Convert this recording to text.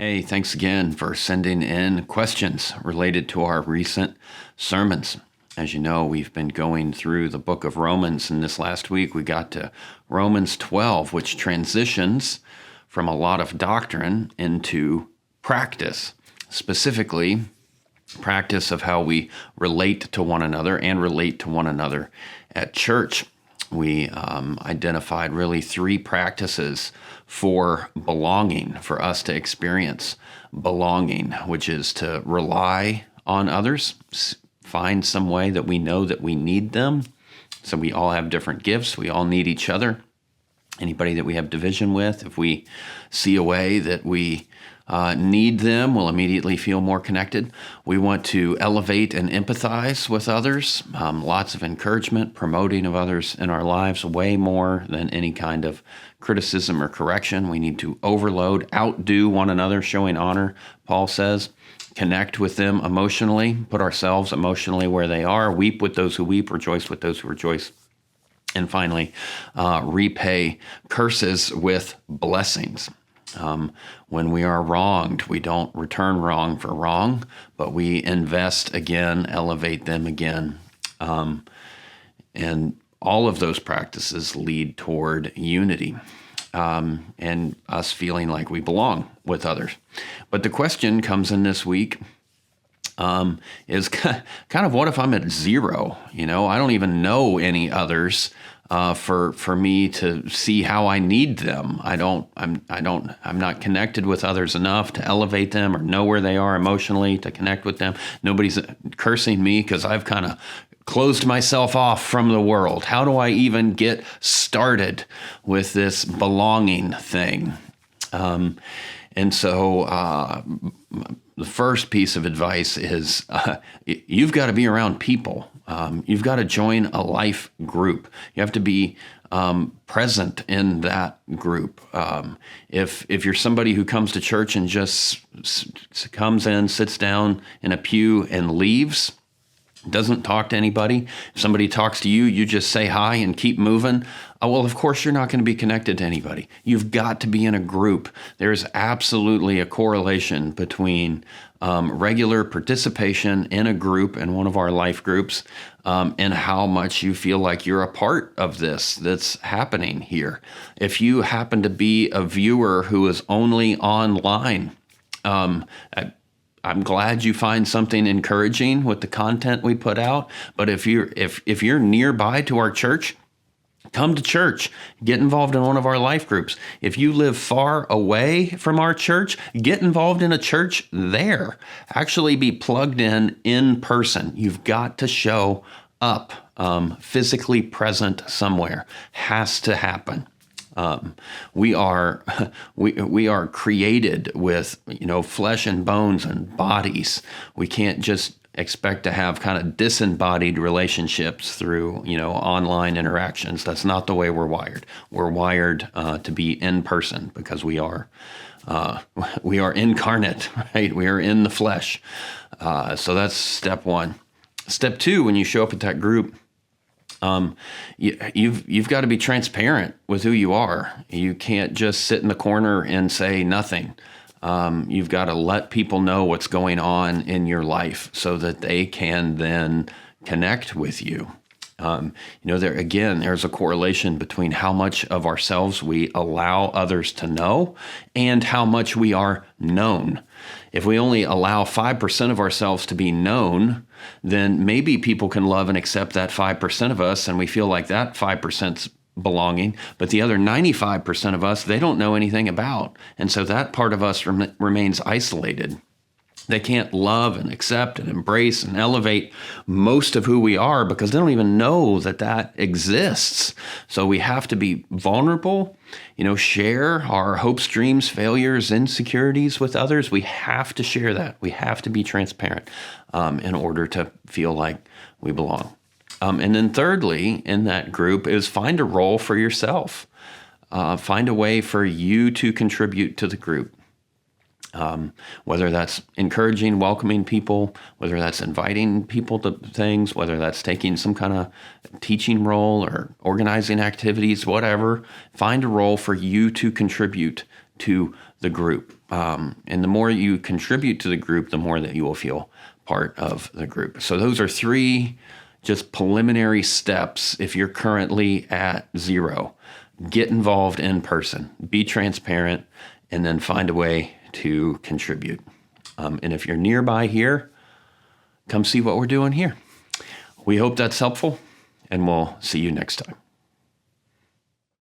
Hey, thanks again for sending in questions related to our recent sermons. As you know, we've been going through the book of Romans, and this last week we got to Romans 12, which transitions from a lot of doctrine into practice, specifically practice of how we relate to one another and relate to one another at church. We identified really three practices for belonging, for us to experience belonging, which is to rely on others, find some way that we know that we need them. So we all have different gifts. We all need each other. Anybody that we have division with, if we see a way that we need them, we'll immediately feel more connected. We want to elevate and empathize with others. Lots of encouragement, promoting of others in our lives, way more than any kind of criticism or correction. We need to overload, outdo one another, showing honor, Paul says. Connect with them emotionally, put ourselves emotionally where they are, weep with those who weep, rejoice with those who rejoice. And finally, repay curses with blessings. When we are wronged, we don't return wrong for wrong, but we invest again, elevate them again. And all of those practices lead toward unity and us feeling like we belong with others. But the question comes in this week is kind of, what if I'm at zero? You know, I don't even know any others for me to see how I need them. I'm not connected with others enough to elevate them or know where they are emotionally to connect with them. Nobody's cursing me because I've kind of closed myself off from the world. How do I even get started with this belonging thing? And so the first piece of advice is you've got to be around people. You've got to join a life group. You have to be present in that group. If you're somebody who comes to church and just comes in, sits down in a pew and leaves, doesn't talk to anybody, if somebody talks to you, you just say hi and keep moving. Well, of course, you're not going to be connected to anybody. You've got to be in a group. There's absolutely a correlation between regular participation in a group, in one of our life groups, and how much you feel like you're a part of this that's happening here. If you happen to be a viewer who is only online, I'm glad you find something encouraging with the content we put out. But if you're nearby to our church, come to church, get involved in one of our life groups. If you live far away from our church, get involved in a church there. Actually be plugged in person. You've got to show up, physically present somewhere. Has to happen. We are created with, flesh and bones and bodies. We can't just expect to have kind of disembodied relationships through, online interactions. That's not the way we're wired. We're wired to be in person because we are incarnate, right? We are in the flesh. So that's step one. Step two, when you show up at that group, you've got to be transparent with who you are. You can't just sit in the corner and say nothing. You've got to let people know what's going on in your life so that they can then connect with you. There's a correlation between how much of ourselves we allow others to know and how much we are known. If we only allow 5% of ourselves to be known, then maybe people can love and accept that 5% of us, and we feel like that 5%'s belonging, but the other 95% of us, they don't know anything about. And so that part of us remains isolated. They can't love and accept and embrace and elevate most of who we are because they don't even know that exists. So we have to be vulnerable, share our hopes, dreams, failures, insecurities with others. We have to share that. We have to be transparent in order to feel like we belong. And then thirdly, in that group is find a role for yourself. Find a way for you to contribute to the group. Whether that's encouraging, welcoming people, whether that's inviting people to things, whether that's taking some kind of teaching role or organizing activities, whatever, find a role for you to contribute to the group. And the more you contribute to the group, the more that you will feel part of the group. So those are 3 just preliminary steps if you're currently at 0. Get involved in person, be transparent, and then find a way to contribute. And if you're nearby here, come see what we're doing here. We hope that's helpful, and we'll see you next time.